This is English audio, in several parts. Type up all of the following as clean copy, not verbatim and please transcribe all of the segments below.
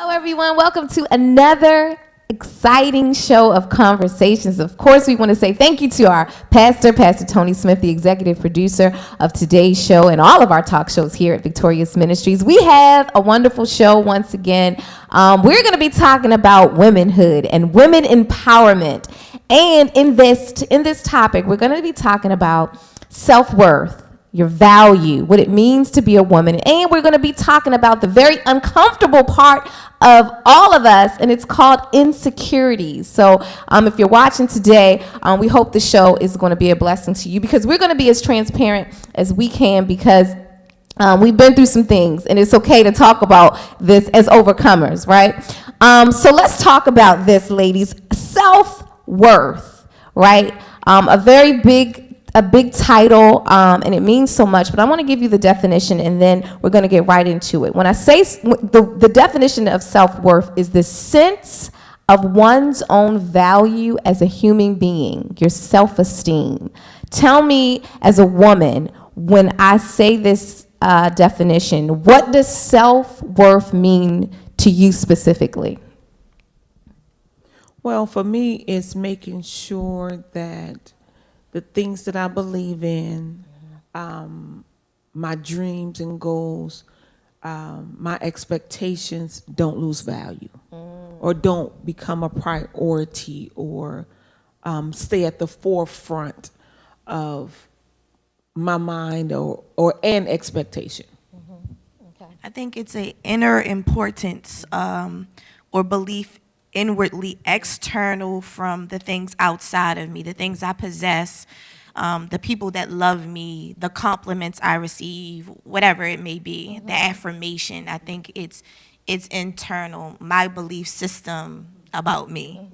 Hello, everyone. Welcome to another exciting show of conversations. Of course, we want to say thank you to our pastor, Pastor Tony Smith, the executive producer of today's show and all of our talk shows here at Victorious Ministries. We have a wonderful show once again. We're going to be talking about womanhood and women empowerment. And in this topic, we're going to be talking about self-worth, your value, what it means to be a woman. And we're going to be talking about the very uncomfortable part of all of us, and it's called insecurities. So if you're watching today, we hope the show is going to be a blessing to you, because we're going to be as transparent as we can, because we've been through some things, and it's okay to talk about this as overcomers, right? So let's talk about this, ladies. Self-worth, right? A big title, and it means so much, but I want to give you the definition, and then we're going to get right into it. When I say the definition of self-worth is the sense of one's own value as a human being, your self-esteem. Tell me, as a woman, when I say this definition, what does self-worth mean to you specifically? Well, for me, it's making sure that the things that I believe in, my dreams and goals, my expectations don't lose value or don't become a priority or stay at the forefront of my mind or an expectation. Okay. I think it's an inner importance or belief inwardly external from the things outside of me, the things I possess, the people that love me, the compliments I receive, whatever it may be, the affirmation. I think it's internal, my belief system about me.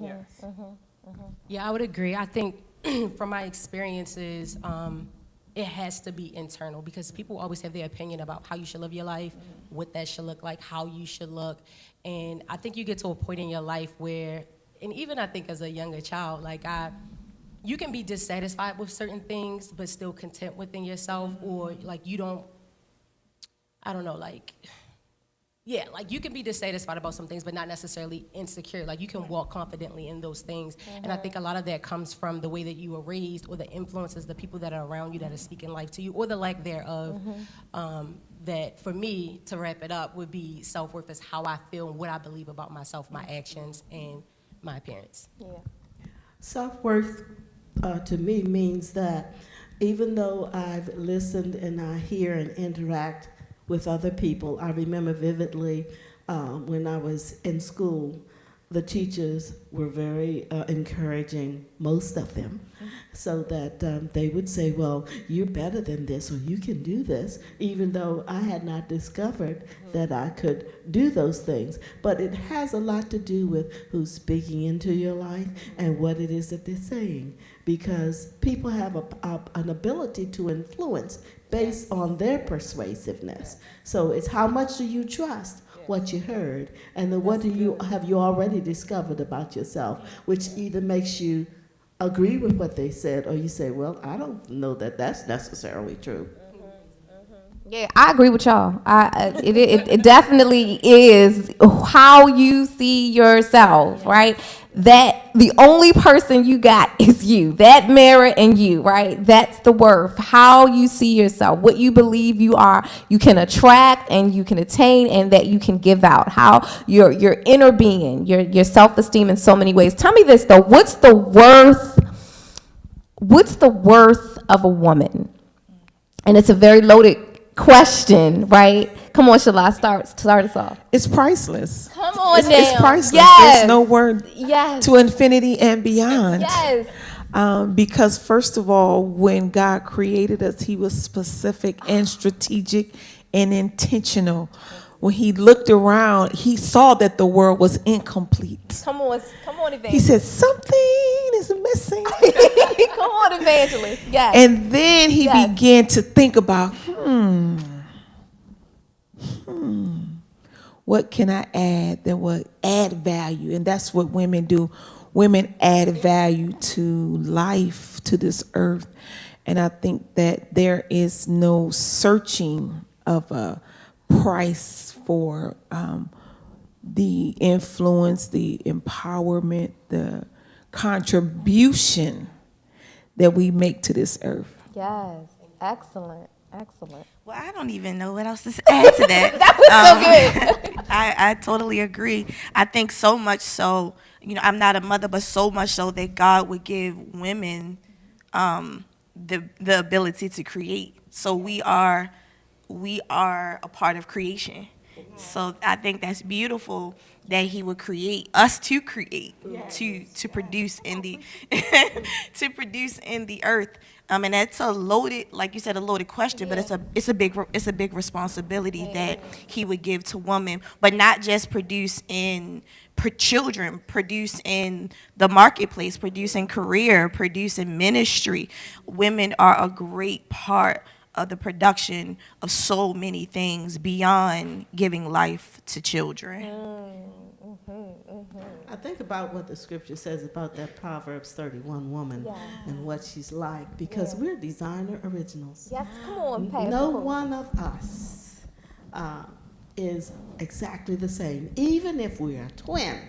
Yeah, I would agree. I think from my experiences, it has to be internal, because people always have their opinion about how you should live your life, what that should look like, how you should look. And I think you get to a point in your life where, and even I think as a younger child, you can be dissatisfied with certain things, but still content within yourself, or you don't, you can be dissatisfied about some things, but not necessarily insecure. You can walk confidently in those things. And I think a lot of that comes from the way that you were raised, or the influences, the people that are around you that are speaking life to you, or the lack thereof. That for me, to wrap it up, would be self-worth is how I feel and what I believe about myself, my actions, and my appearance. Yeah. Self-worth to me means that even though I've listened and I hear and interact with other people, I remember vividly when I was in school, the teachers were very encouraging, most of them, so that they would say, well, you're better than this, or you can do this, even though I had not discovered that I could do those things. But it has a lot to do with who's speaking into your life and what it is that they're saying, because people have an ability to influence based on their persuasiveness. So it's how much do you trust what you heard, and then what have you already discovered about yourself, which either makes you agree with what they said, or you say, well, I don't know that that's necessarily true. Yeah, I agree with y'all. It definitely is how you see yourself, right? That the only person you got is you. That mirror and you, right? That's the worth. How you see yourself, what you believe you are, you can attract and you can attain, and that you can give out. How your inner being, your self-esteem in so many ways. Tell me this though, what's the worth what's the worth of a woman? And it's a very loaded question, right? Come on, Shala, start us off. It's priceless. Come on It's now. priceless. Yes. There's no word Yes. to infinity and beyond. Yes. Because first of all, when God created us, he was specific and strategic and intentional. When he looked around, he saw that the world was incomplete. Come on, He evangelist. said, something is missing. Come on, evangelist. Yes. And then he Yes. began to think about, what can I add that will add value? And that's what women do. Women add value to life, to this earth. And I think that there is no searching of a price for the influence, the empowerment, the contribution that we make to this earth. Yes. Excellent. Excellent. Well, I don't even know what else to add to that. That was so good. I totally agree. I think so much so, I'm not a mother, but so much so that God would give women the ability to create. So we are a part of creation. So I think that's beautiful that he would create us to create, to produce in the to produce in the earth. And that's a loaded, like you said, a loaded question, but it's a big responsibility that he would give to women, but not just produce in children, produce in the marketplace, produce in career, produce in ministry. Women are a great part of the production of so many things beyond giving life to children. I think about what the scripture says about that Proverbs 31 woman and what she's like, because we're designer originals. Yes. Come on, Pastor. No one of us is exactly the same. Even if we are twin,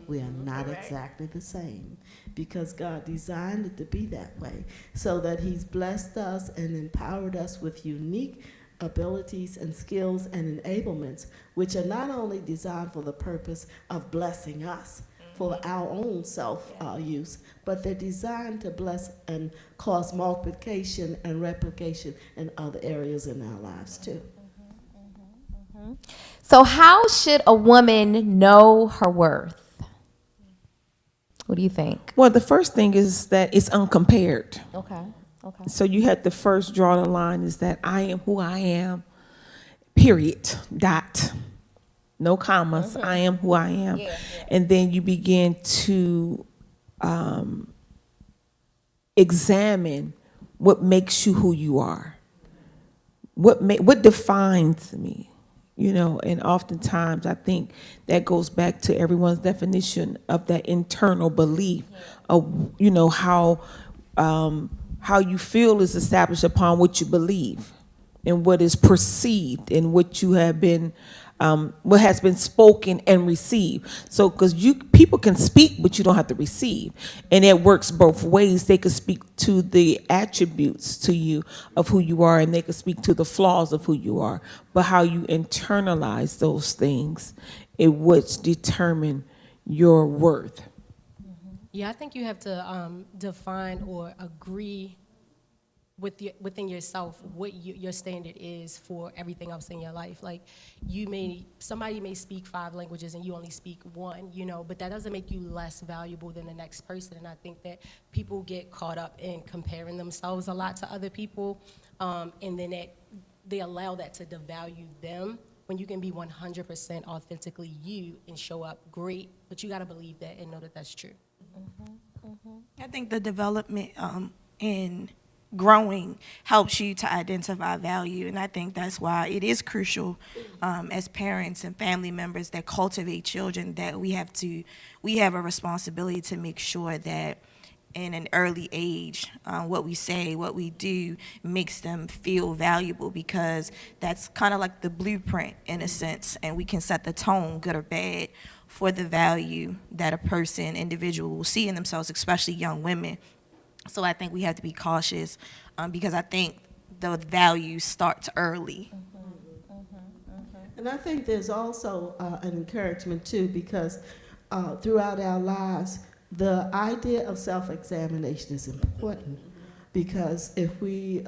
we are not exactly the same, because God designed it to be that way, so that he's blessed us and empowered us with unique abilities and skills and enablements, which are not only designed for the purpose of blessing us for our own self-use, but they're designed to bless and cause multiplication and replication in other areas in our lives too. So how should a woman know her worth? What do you think? Well, the first thing is that it's uncompared. Okay. Okay. So you have to first draw the line is that I am who I am, period, dot. No commas. I am who I am. Yeah. And then you begin to examine what makes you who you are. What defines me? And oftentimes I think that goes back to everyone's definition of that internal belief of, how you feel is established upon what you believe and what is perceived and what you have been, what has been spoken and received. So, because people can speak, but you don't have to receive, and it works both ways. They could speak to the attributes to you of who you are, and they could speak to the flaws of who you are. But how you internalize those things is what's determine your worth. Yeah, I think you have to define or agree within yourself what your standard is for everything else in your life. Like somebody may speak 5 languages and you only speak 1, but that doesn't make you less valuable than the next person. And I think that people get caught up in comparing themselves a lot to other people, and then they allow that to devalue them, when you can be 100% authentically you and show up great, but you got to believe that and know that that's true. I think the development in growing helps you to identify value, and I think that's why it is crucial as parents and family members that cultivate children, that we have a responsibility to make sure that in an early age, what we say, what we do makes them feel valuable, because that's kind of like the blueprint in a sense, and we can set the tone, good or bad, for the value that a individual will see in themselves, especially young women. So I think we have to be cautious, because I think the value starts early. And I think there's also an encouragement too, because throughout our lives, the idea of self-examination is important, because if we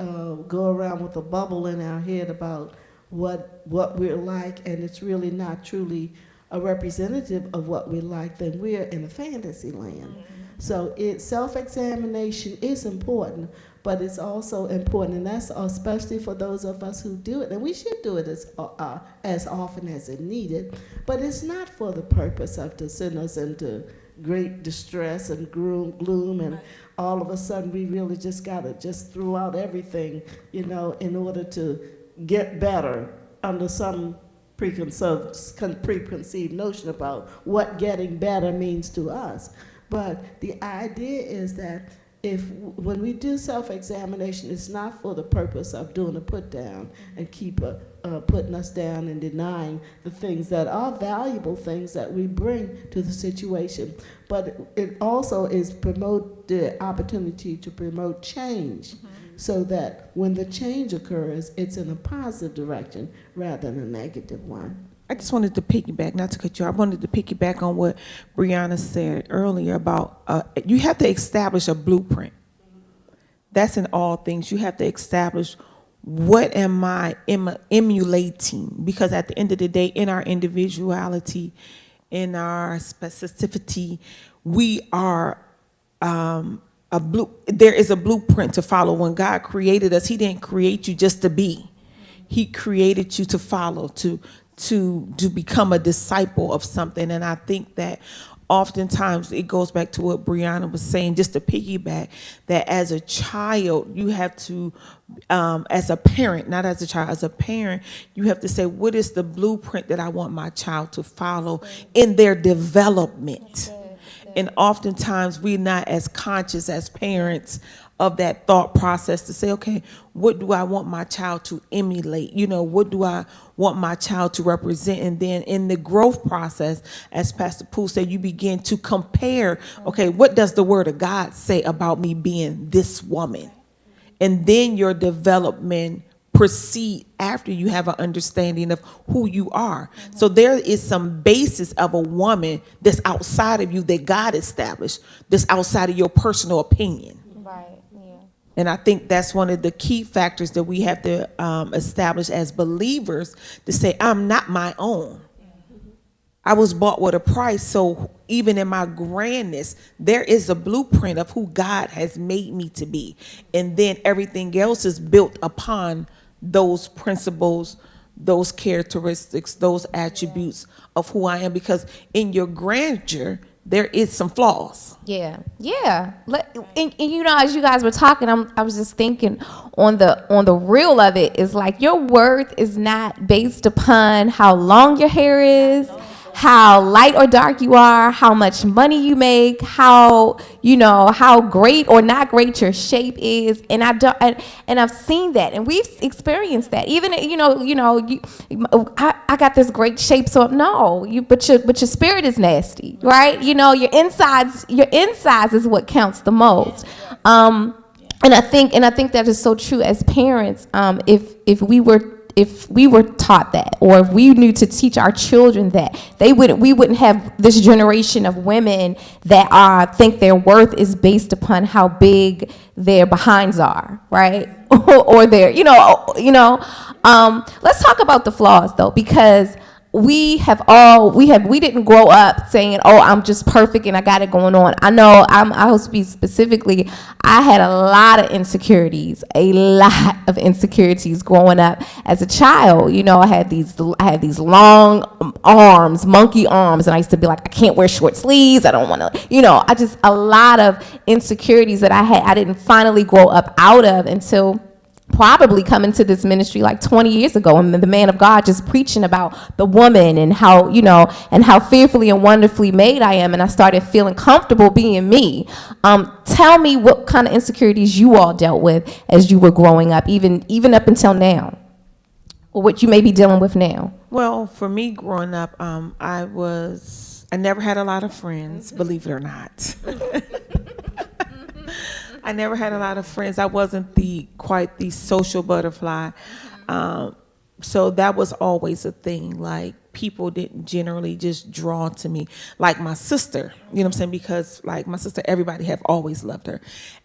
go around with a bubble in our head about what we're like, and it's really not truly a representative of what we like, then we're in a fantasy land. So self-examination is important, but it's also important, and that's especially for those of us who do it, and we should do it as often as it needed, but it's not for the purpose of to send us into great distress and gloom, and all of a sudden we really just gotta just throw out everything, in order to get better under some preconceived notion about what getting better means to us. But the idea is that when we do self-examination, it's not for the purpose of doing a put down and keep putting us down and denying the things that are valuable things that we bring to the situation, but it also is promote the opportunity to promote change, so that when the change occurs, it's in a positive direction rather than a negative one. I just wanted to piggyback, not to cut you off, I wanted to piggyback on what Brianna said earlier about you have to establish a blueprint. That's in all things. You have to establish, what am I emulating? Because at the end of the day, in our individuality, in our specificity, we are there is a blueprint to follow. When God created us, he didn't create you just to be. He created you to follow, to become a disciple of something. And I think that oftentimes it goes back to what Brianna was saying, just to piggyback, that as a child, you have to, as a parent, not as a child, as a parent, you have to say, what is the blueprint that I want my child to follow in their development? And oftentimes we're not as conscious as parents of that thought process to say, okay, what do I want my child to emulate? What do I want my child to represent? And then in the growth process, as Pastor Poole said, you begin to compare, okay, what does the word of God say about me being this woman? And then your development proceed after you have an understanding of who you are. So there is some basis of a woman that's outside of you that God established, that's outside of your personal opinion. Right, yeah. And I think that's one of the key factors that we have to establish as believers, to say, I'm not my own. I was bought with a price. So even in my grandness, there is a blueprint of who God has made me to be. And then everything else is built upon those principles, those characteristics, those attributes of who I am. Because in your grandeur, there is some flaws. Yeah. And as you guys were talking, I was just thinking on the real of it is like, your worth is not based upon how long your hair is, how light or dark you are, how much money you make, how great or not great your shape is. And I've seen that, and we've experienced that. Even I got this great shape, so no, but your spirit is nasty, right? Your insides is what counts the most. And I think that is so true as parents. If we were taught that, or if we knew to teach our children that, we wouldn't have this generation of women that think their worth is based upon how big their behinds are, right? or their, let's talk about the flaws though, because we didn't grow up saying, oh, I'm just perfect and I got it going on. I know I'll speak specifically. I had a lot of insecurities growing up as a child. I had these long arms, monkey arms, and I used to be like, I can't wear short sleeves. I don't want to, a lot of insecurities that I had. I didn't finally grow up out of until probably coming to this ministry like 20 years ago, and the man of God just preaching about the woman and how, and how fearfully and wonderfully made I am, and I started feeling comfortable being me. Tell me what kind of insecurities you all dealt with as you were growing up, even up until now, or what you may be dealing with now. Well, for me growing up, I never had a lot of friends, believe it or not. I never had a lot of friends. I wasn't quite the social butterfly. So that was always a thing. Like, people didn't generally just draw to me like my sister, you know what I'm saying? Because like my sister, everybody have always loved her.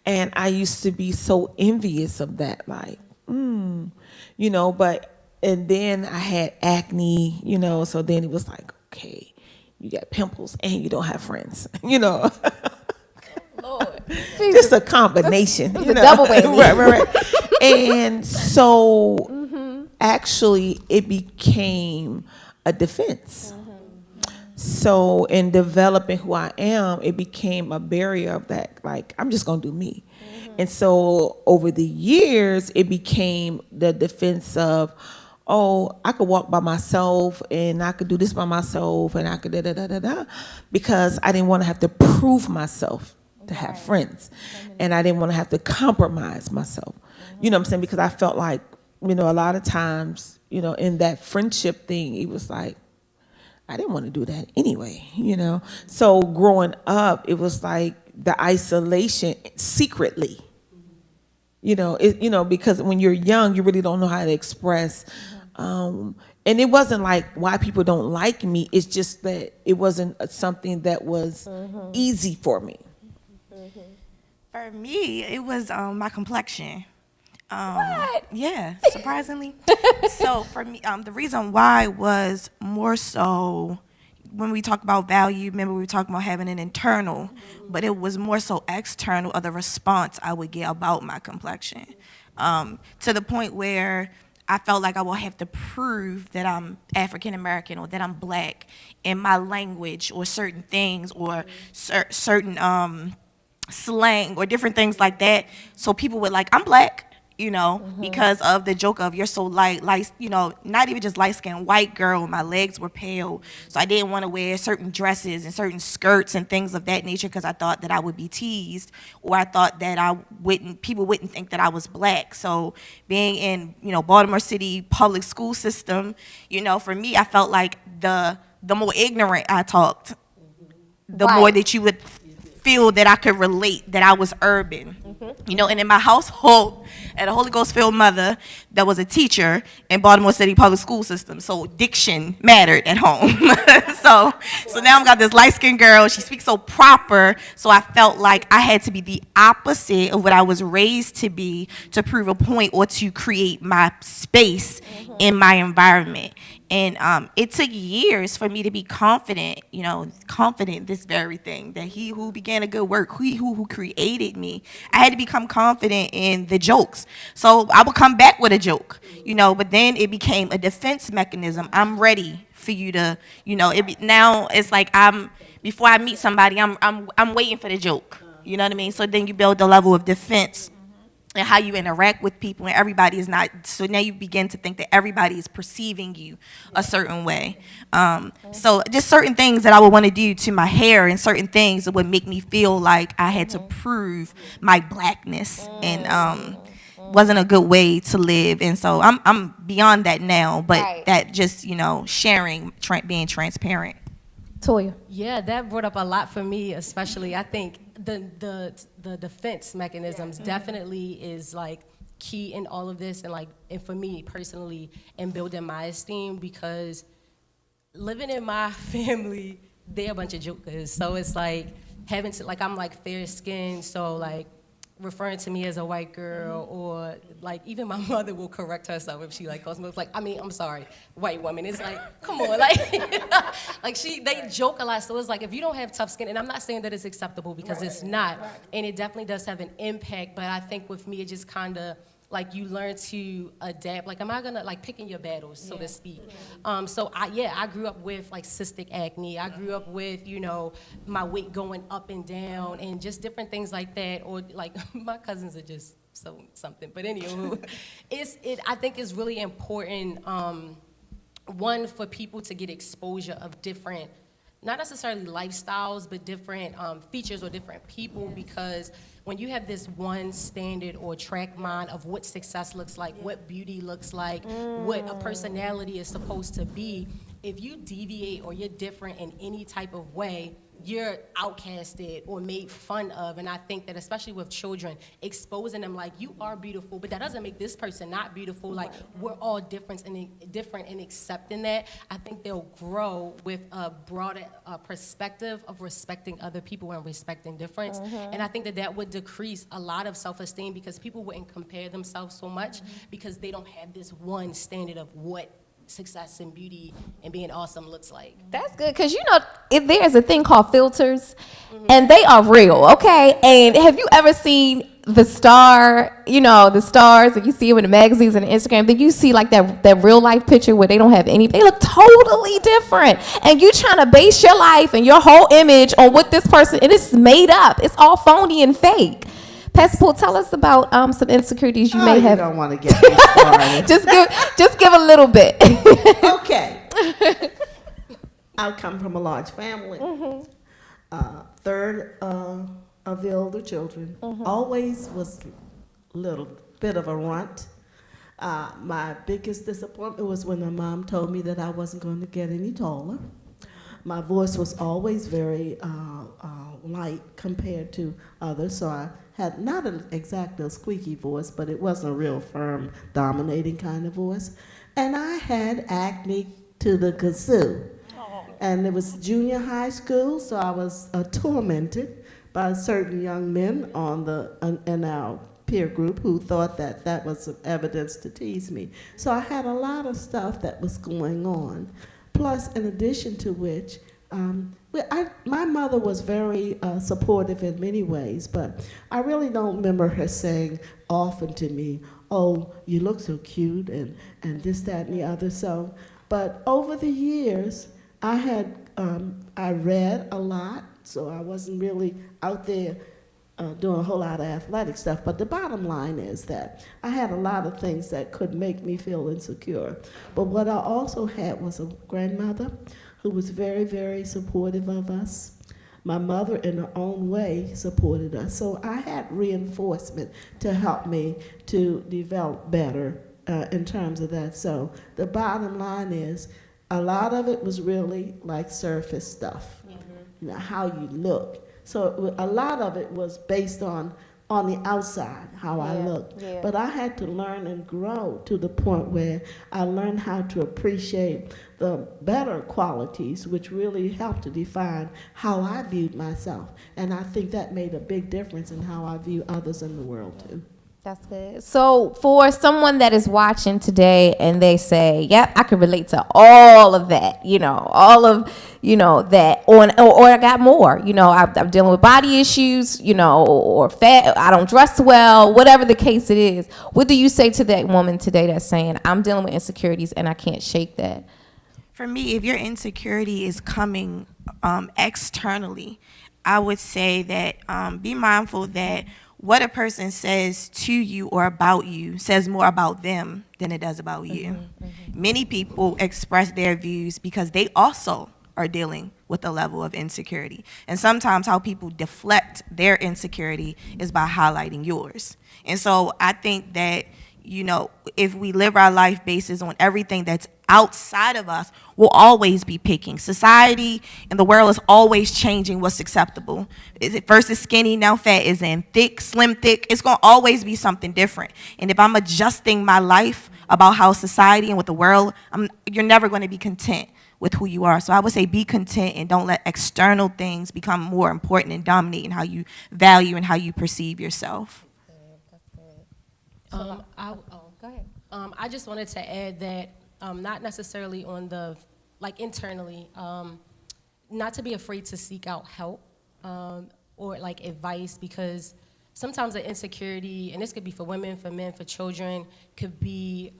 And I used to be so envious of that, like, you know, and then I had acne, you know, so then it was like, okay, you got pimples and you don't have friends, you know. Lord. Just a combination. It was you a know? double whammy. right. And so actually it became a defense. So in developing who I am, it became a barrier of that, like, I'm just gonna do me. And so over the years, it became the defense of, oh, I could walk by myself and I could do this by myself and I could da da da da da, because I didn't want to have to prove myself to have friends, and I didn't want to have to compromise myself. You know what I'm saying? Because I felt like, you know, a lot of times, you know, in that friendship thing, it was like, I didn't want to do that anyway, you know? So growing up, it was like the isolation secretly, you know, because when you're young, you really don't know how to express. And it wasn't like why people don't like me. It's just that it wasn't something that was easy for me. For me, it was my complexion. What? Yeah, surprisingly. So for me, the reason why was more so when we talk about value, remember we were talking about having an internal, but it was more so external of the response I would get about my complexion. To the point where I felt like I will have to prove that I'm African American or that I'm black in my language or certain things or certain slang or different things like that. So people would like, I'm black, you know, because of the joke of you're so light, you know, not even just light-skinned white girl. My legs were pale, so I didn't want to wear certain dresses and certain skirts and things of that nature because I thought that I would be teased, or I thought that people wouldn't think that I was black. So being in, you know, Baltimore City public school system, you know, for me, I felt like the more ignorant I talked, the more that you would feel that I could relate, that I was urban. You know, and in my household, I had a Holy Ghost-filled mother that was a teacher in Baltimore City public school system, so diction mattered at home. so now I've got this light-skinned girl, she speaks so proper, so I felt like I had to be the opposite of what I was raised to be to prove a point or to create my space in my environment. And it took years for me to be confident, you know, this very thing, that he who began a good work, he who created me. I had to become confident in the jokes. So I would come back with a joke, you know, but then it became a defense mechanism. I'm ready for you to, you know, now it's like before I meet somebody, I'm waiting for the joke, you know what I mean? So then you build the level of defense and how you interact with people, and everybody is not, so now you begin to think that everybody is perceiving you a certain way. So just certain things that I would want to do to my hair and certain things that would make me feel like I had to prove my blackness, and wasn't a good way to live. And so I'm beyond that now, but that just, you know, sharing, being transparent. Toya. Yeah, that brought up a lot for me, especially. I think the defense mechanisms definitely is like key in all of this, and for me personally, in building my esteem, because living in my family, they're a bunch of jokers. So it's like having to, like, I'm like fair skinned, so like referring to me as a white girl, or like even my mother will correct herself if she like calls me, like, I mean, I'm sorry, white woman. It's like, come on, like, like they joke a lot. So it's like, if you don't have tough skin, and I'm not saying that it's acceptable, because it's not, and it definitely does have an impact. But I think with me, it just kind of like you learn to adapt. Like, am I gonna, like, picking your battles, so to speak. So I grew up with like cystic acne. I grew up with, you know, my weight going up and down and just different things like that. Or like my cousins are just so something. But anywho, I think it's really important, one, for people to get exposure of different, not necessarily lifestyles, but different features or different people, because when you have this one standard or track mind of what success looks like, what beauty looks like, what a personality is supposed to be, if you deviate or you're different in any type of way, you're outcasted or made fun of. And I think that especially with children, exposing them like you are beautiful, but that doesn't make this person not beautiful. Like we're all different and accepting that. I think they'll grow with a broader perspective of respecting other people and respecting difference. And I think that that would decrease a lot of self-esteem because people wouldn't compare themselves so much because they don't have this one standard of what success and beauty and being awesome looks like. That's good, because if there's a thing called filters, and they are real, okay? And have you ever seen the stars, and you see them in the magazines and Instagram, then you see like that real life picture where they don't have any, they look totally different. And you trying to base your life and your whole image on what this person, and it's made up. It's all phony and fake. Pastor Paul, tell us about some insecurities you may have. You don't want to get me started. just give a little bit. Okay. I come from a large family. Third of the older children. Always was a little bit of a runt. My biggest disappointment was when my mom told me that I wasn't going to get any taller. My voice was always very light compared to others, so I had not exactly a squeaky voice, but it wasn't a real firm, dominating kind of voice. And I had acne to the kazoo. And it was junior high school, so I was tormented by certain young men in our peer group who thought that that was some evidence to tease me. So I had a lot of stuff that was going on. Plus, in addition to which, my mother was very supportive in many ways, but I really don't remember her saying often to me, "Oh, you look so cute," and this, that, and the other. So, but over the years, I read a lot, so I wasn't really out there doing a whole lot of athletic stuff. But the bottom line is that I had a lot of things that could make me feel insecure. But what I also had was a grandmother who was very, very supportive of us. My mother, in her own way, supported us. So I had reinforcement to help me to develop better in terms of that. So the bottom line is, a lot of it was really like surface stuff, how you look. So a lot of it was based on the outside, how I looked. Yeah. But I had to learn and grow to the point where I learned how to appreciate the better qualities, which really helped to define how I viewed myself. And I think that made a big difference in how I view others in the world, too. That's good. So for someone that is watching today and they say, yep, I could relate to all of that, that, or I got more, I'm dealing with body issues, or fat, I don't dress well, whatever the case it is. What do you say to that woman today that's saying, I'm dealing with insecurities and I can't shake that? For me, if your insecurity is coming externally, I would say that be mindful that what a person says to you or about you says more about them than it does about you. Many people express their views because they also are dealing with a level of insecurity. And sometimes how people deflect their insecurity is by highlighting yours. And so I think that, if we live our life basis on everything that's outside of us, we'll always be picking. Society and the world is always changing what's acceptable. First is skinny, now fat is in. Thick, slim, thick, it's going to always be something different. And if I'm adjusting my life about how society and with the world, you're never going to be content with who you are. So I would say be content and don't let external things become more important and dominate in how you value and how you perceive yourself. Go ahead. I just wanted to add that not necessarily on the, internally, not to be afraid to seek out help or advice, because sometimes the insecurity, and this could be for women, for men, for children, could be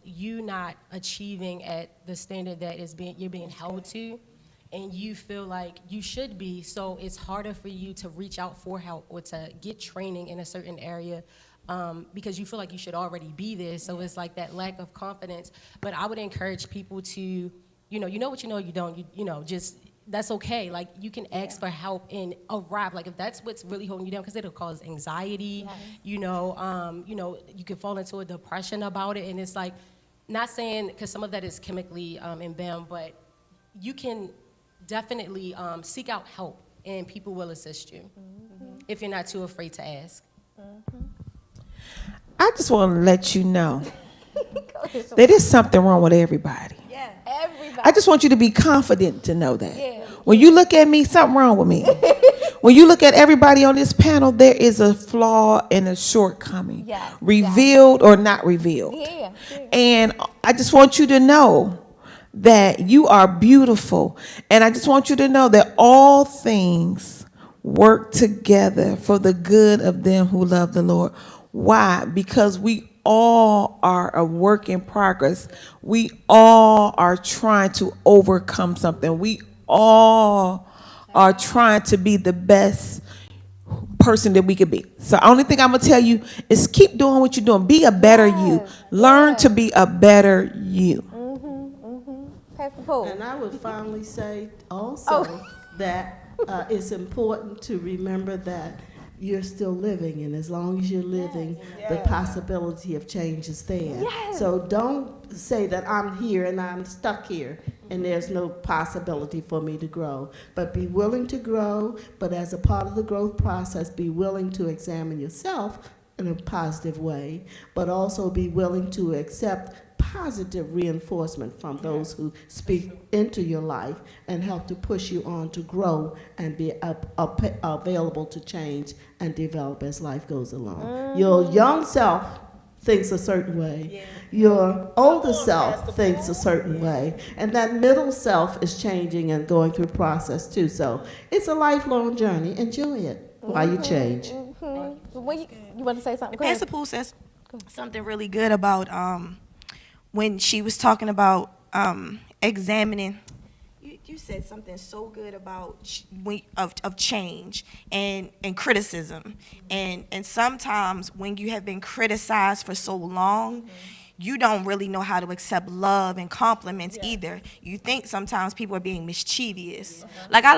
you not achieving at the standard that you're being held to, and you feel like you should be, so it's harder for you to reach out for help or to get training in a certain area. Because you feel like you should already be there, so it's like that lack of confidence. But I would encourage people to, you know what you don't, just, that's okay. Like, you can ask for help and arrive. Like, if that's what's really holding you down, because it'll cause anxiety, you can fall into a depression about it. And it's like, not saying, because some of that is chemically inbound, but you can definitely seek out help and people will assist you if you're not too afraid to ask. I just want to let you know that there's something wrong with everybody. Yeah, everybody. I just want you to be confident to know that. Yeah. When you look at me, something wrong with me. When you look at everybody on this panel, there is a flaw and a shortcoming. Yeah, revealed or not revealed. Yeah. And I just want you to know that you are beautiful. And I just want you to know that all things work together for the good of them who love the Lord. Why? Because we all are a work in progress. We all are trying to overcome something. We all are trying to be the best person that we could be. So the only thing I'm going to tell you is keep doing what you're doing. Be a better you. Learn to be a better you. Pastor Paul. And I would finally say also that it's important to remember that you're still living, and as long as you're living, the possibility of change is there. Yes. So don't say that I'm here and I'm stuck here and there's no possibility for me to grow. But be willing to grow, but as a part of the growth process, be willing to examine yourself in a positive way, but also be willing to accept positive reinforcement from those who speak into your life and help to push you on to grow and be available to change and develop as life goes along. Your young self thinks a certain way. Your older self thinks a certain way. And that middle self is changing and going through process too. So it's a lifelong journey. Enjoy it while you change. You want to say something? Go Pastor ahead. Poole says something really good about when she was talking about examining. You said something so good about of change and criticism, and sometimes when you have been criticized for so long, you don't really know how to accept love and compliments either. You think sometimes people are being mischievous. Like I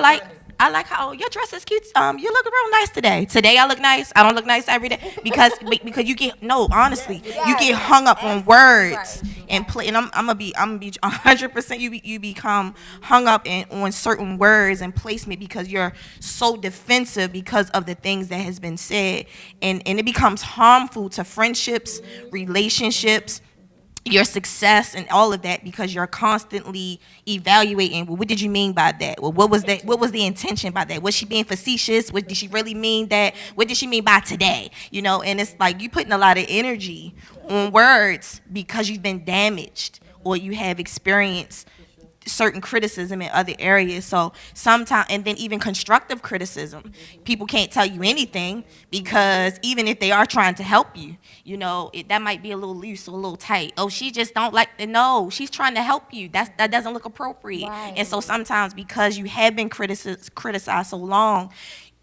like how your dress is cute. You look real nice today. Today I look nice. I don't look nice every day because you get honestly, you get hung up on words and play. And I'm gonna be 100%. You become hung up on certain words and placement because you're so defensive because of the things that has been said, and it becomes harmful to friendships, relationships, your success, and all of that, because you're constantly evaluating, well, what did you mean by that? Well, what was the intention by that? Was she being facetious? Did she really mean that? What did she mean by today? And it's like you putting a lot of energy on words because you've been damaged or you have experienced certain criticism in other areas. So sometimes, and then even constructive criticism, people can't tell you anything because even if they are trying to help you, that might be a little loose or a little tight. Oh, she just don't like the no. She's trying to help you. That doesn't look appropriate. Right. And so sometimes because you have been criticized so long,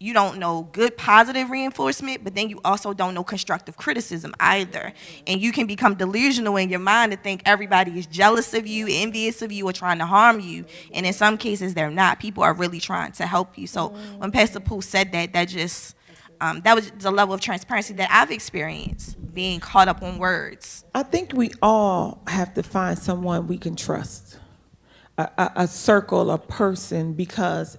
you don't know good positive reinforcement, but then you also don't know constructive criticism either. And you can become delusional in your mind to think everybody is jealous of you, envious of you, or trying to harm you. And in some cases, they're not. People are really trying to help you. So when Pastor Poole said that was the level of transparency that I've experienced, being caught up on words. I think we all have to find someone we can trust. A circle, a person, because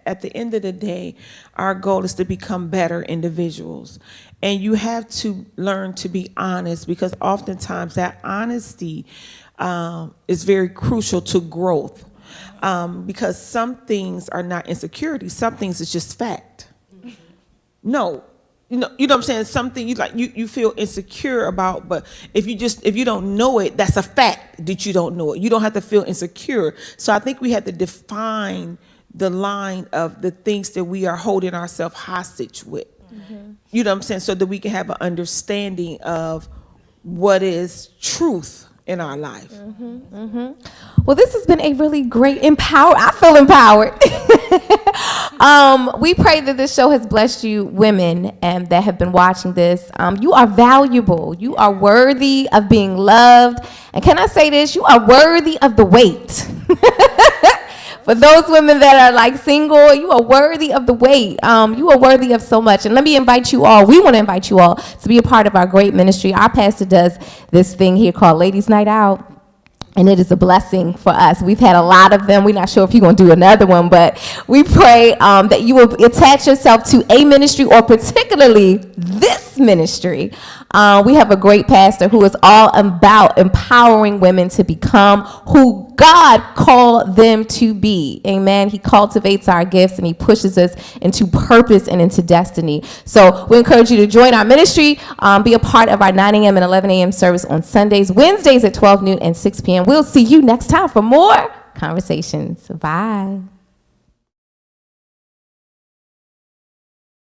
at the end of the day, our goal is to become better individuals. And you have to learn to be honest, because oftentimes that honesty is very crucial to growth. Because some things are not insecurity, some things is just fact. No. You know what I'm saying? Something you feel insecure about, but if you don't know it, that's a fact that you don't know it. You don't have to feel insecure. So I think we have to define the line of the things that we are holding ourselves hostage with. Mm-hmm. You know what I'm saying? So that we can have an understanding of what is truth in our life. Mm-hmm, mm-hmm. Well, this has been a really great I feel empowered. We pray that this show has blessed you women that have been watching this. You are valuable. You are worthy of being loved. And can I say this? You are worthy of the wait. For those women that are like single, you are worthy of the wait. You are worthy of so much. And let me invite you all. We want to invite you all to be a part of our great ministry. Our pastor does this thing here called Ladies Night Out. And it is a blessing for us. We've had a lot of them. We're not sure if you're going to do another one, but we pray that you will attach yourself to a ministry, or particularly this ministry. We have a great pastor who is all about empowering women to become who God called them to be. Amen. He cultivates our gifts and he pushes us into purpose and into destiny. So we encourage you to join our ministry, be a part of our 9 a.m. and 11 a.m. service on Sundays, Wednesdays at 12 noon and 6 p.m. We'll see you next time for more conversations. Bye.